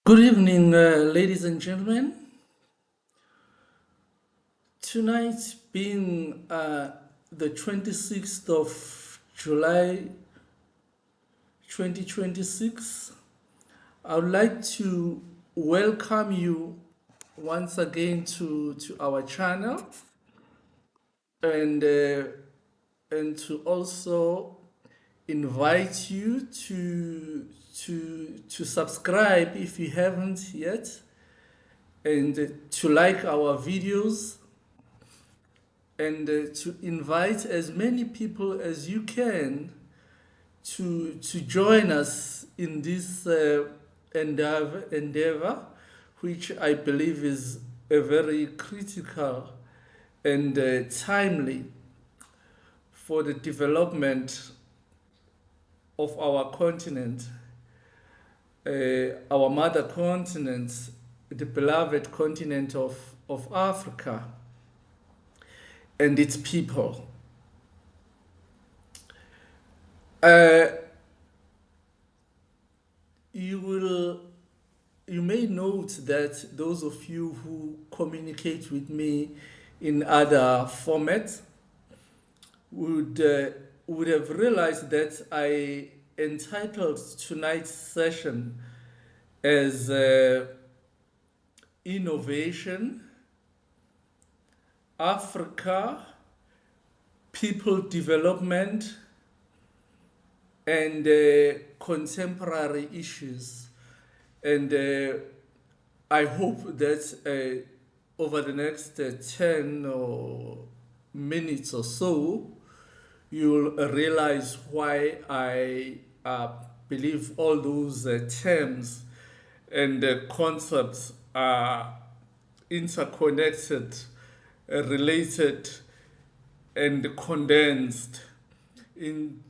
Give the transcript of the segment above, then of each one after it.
Good evening, ladies and gentlemen. Tonight, being the 26th of July 2026, I would like to welcome you once again to our channel and, uh, and to also invite you to subscribe if you haven't yet and to like our videos and to invite as many people as you can to join us in this endeavor, which I believe is a very critical and timely for the development of our continent, our mother continent, the beloved continent of Africa and its people. Uh, you may note that those of you who communicate with me in other formats would have realized that I entitled tonight's session as Innovation, Africa, People Development, and contemporary issues. And I hope that over the next 10 or minutes or so, you'll realize why I believe all those terms and concepts are interconnected, related, and condensed in,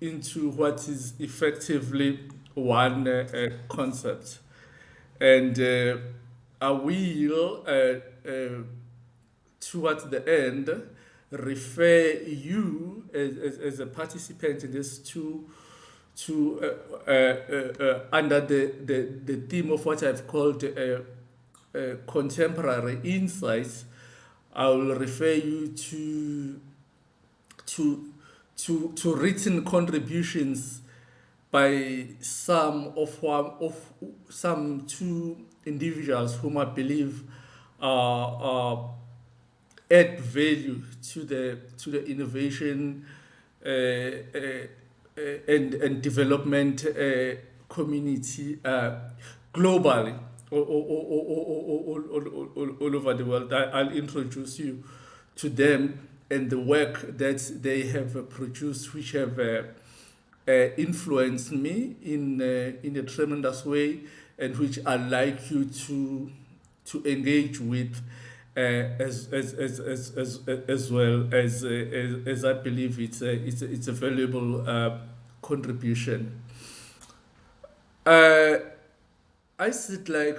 into what is effectively one concept. And I will, towards the end, refer you as a participant in this to under the theme of what I've called contemporary insights. I will refer you to written contributions by some two individuals whom I believe add value to the innovation and development community globally all over the world. I'll introduce you to them and the work that they have produced, which have influenced me in a tremendous way, and which I'd like you to engage with as well as I believe it's a valuable contribution. Uh, I said like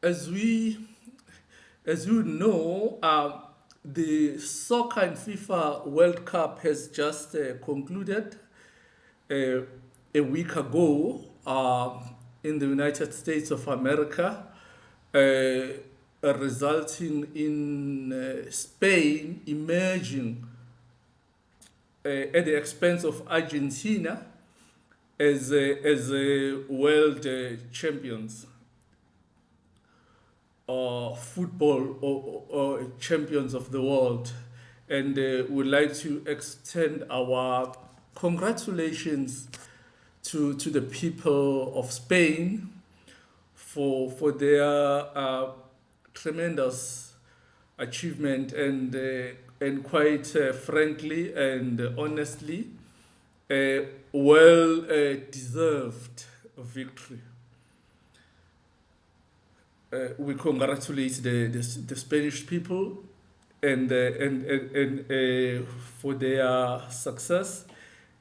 as we as you know, the soccer and FIFA World Cup has just concluded uh, a week ago in the United States of America, resulting in Spain emerging at the expense of Argentina as world champions or football or champions of the world. And we'd like to extend our congratulations to the people of Spain for their tremendous achievement and quite frankly and honestly, well deserved victory. We congratulate the Spanish people and for their success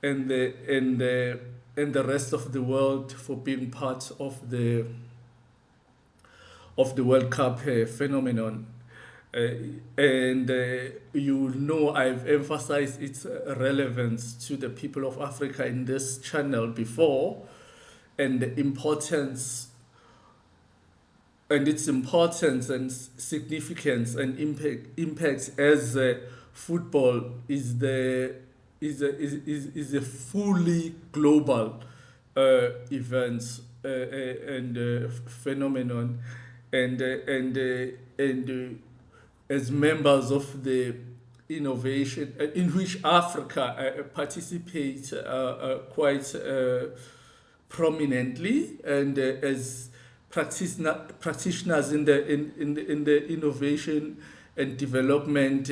and the rest of the world for being part of the World Cup phenomenon. And you know I've emphasized its relevance to the people of Africa in this channel before, and the importance and its importance and significance and impact as football is a fully global event and phenomenon, and as members of the innovation in which Africa participates quite prominently, and as practitioners in the innovation and development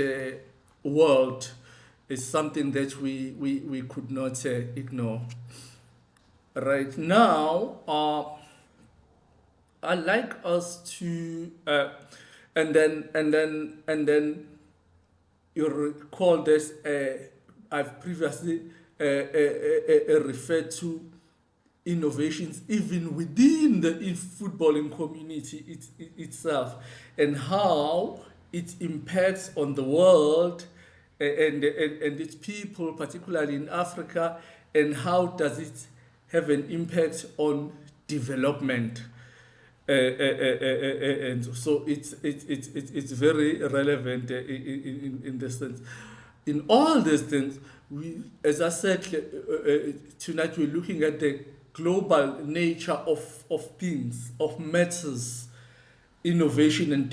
world, is something that we could not ignore. Right now, I like us to and then you recall this. I've previously referred to innovations even within the footballing community itself, and how it impacts on the world and its people, particularly in Africa, and how does it have an impact on development. And so it's very relevant in this sense. In all these things, we, as I said tonight, we're looking at the global nature of things, of matters, innovation and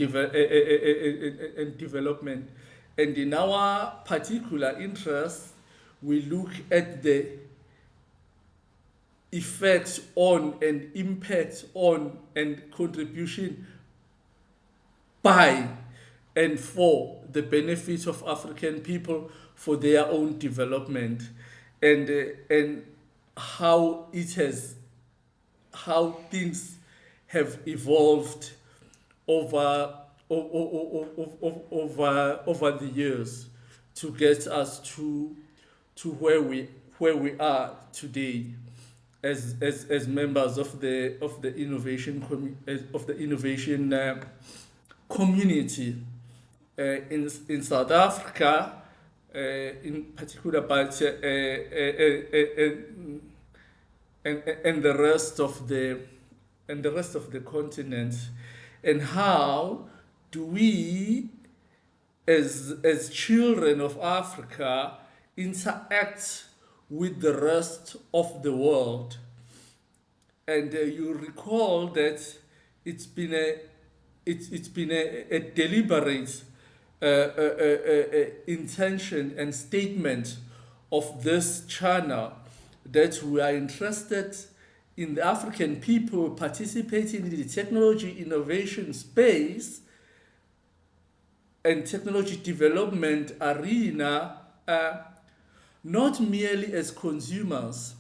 development. And in our particular interest, we look at the effects on and impact on and contribution by and for the benefit of African people for their own development, and how it has how things have evolved over over the years to get us to where we are today as members of the innovation community in South Africa, in particular, but and the rest of the continent, and how do we, as children of Africa, interact with the rest of the world. And you recall that it's been a deliberate intention and statement of this channel that we are interested in the African people participating in the technology innovation space and technology development arena, not merely as consumers,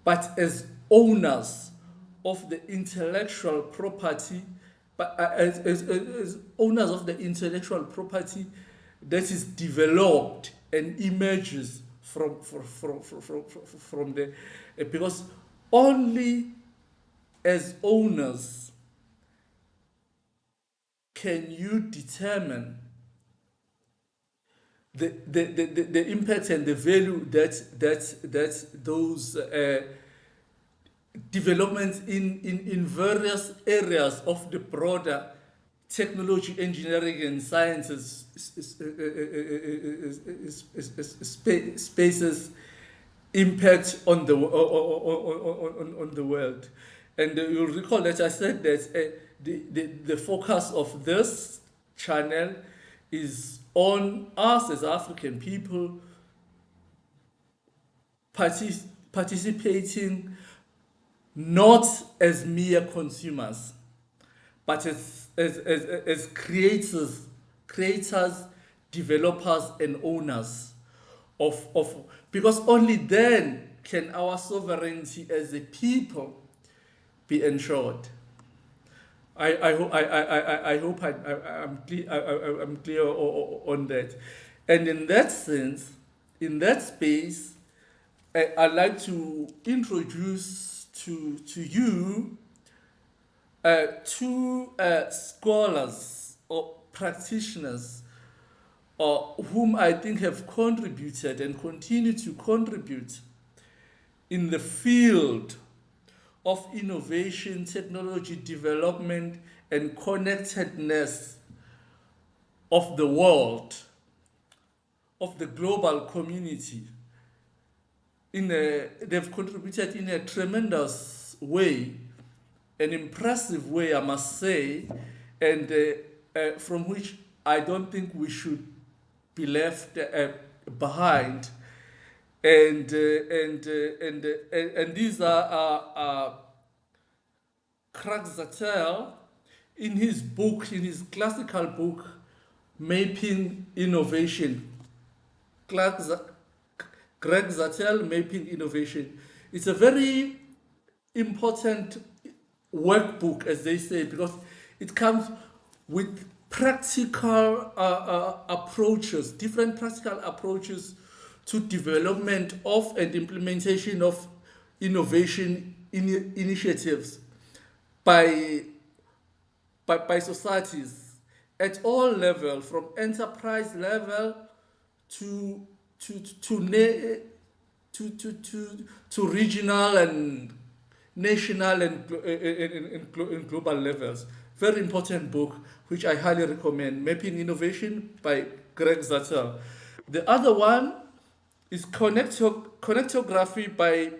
but as owners of the intellectual property, but as owners of the intellectual property that is developed and emerges from the, because only as owners can you determine the impact and the value that those developments in various areas of the broader technology, engineering, and sciences spaces impact on the world. And you'll recall that I said that the focus of this channel is on us as African people participating not as mere consumers, but as creators, developers, and owners of because only then can our sovereignty as a people be ensured. I hope I'm clear on that. And in that sense, in that space, I'd like to introduce to you two scholars or practitioners whom I think have contributed and continue to contribute in the field of innovation, technology development, and connectedness of the world, of the global community. They've contributed in a tremendous way, an impressive way, I must say, and from which I don't think we should be left behind. And these are Craig Zattel in his book, in his classical book, Mapping Innovation. Greg Zattel, Mapping Innovation. It's a very important workbook, as they say, because it comes with practical approaches, different practical approaches to development of and implementation of innovation initiatives by societies at all levels, from enterprise level to regional and national and global levels. Very important book, which I highly recommend, Mapping Innovation by Greg Zattel. The other one is Connectography by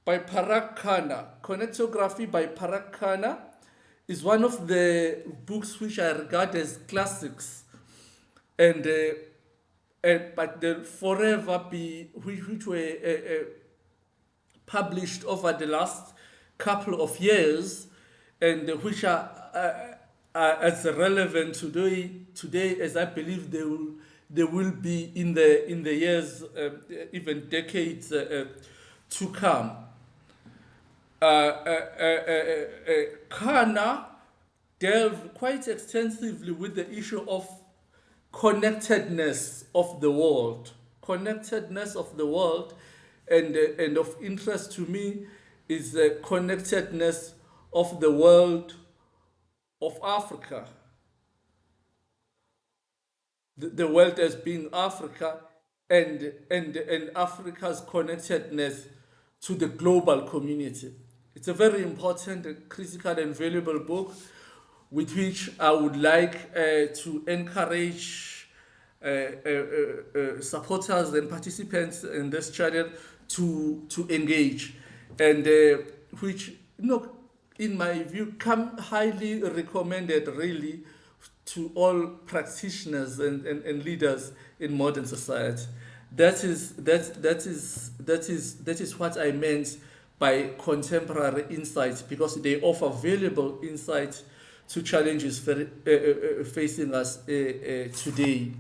Parag Khanna. Connectography by Parag Khanna is one of the books which I regard as classics, and but they'll forever be, which were published over the last couple of years, and which are as relevant today as I believe they will be in the years, even decades to come. Khanna delved quite extensively with the issue of connectedness of the world. Connectedness of the world, and of interest to me is the connectedness of the world of Africa. The world as being Africa, and Africa's connectedness to the global community. It's a very important, critical, and valuable book with which I would like to encourage supporters and participants in this channel to engage, and which, in my view, come highly recommended really to all practitioners and leaders in modern society. That is what I meant by contemporary insights, because they offer valuable insights to challenges facing us today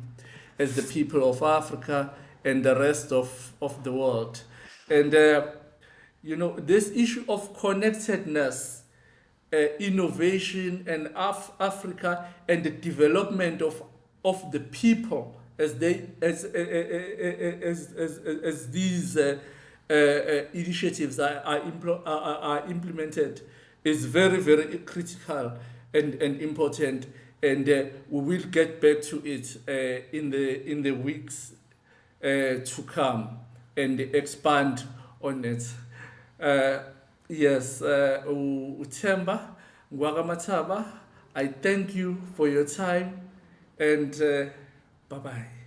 as the people of Africa and the rest of the world. And this issue of connectedness, innovation, and Africa, and the development of the people as these initiatives are implemented is very, very critical and important, and we will get back to it in the weeks to come and expand on it. Yes, Uthemba Ngwagamataba, I thank you for your time, and bye-bye.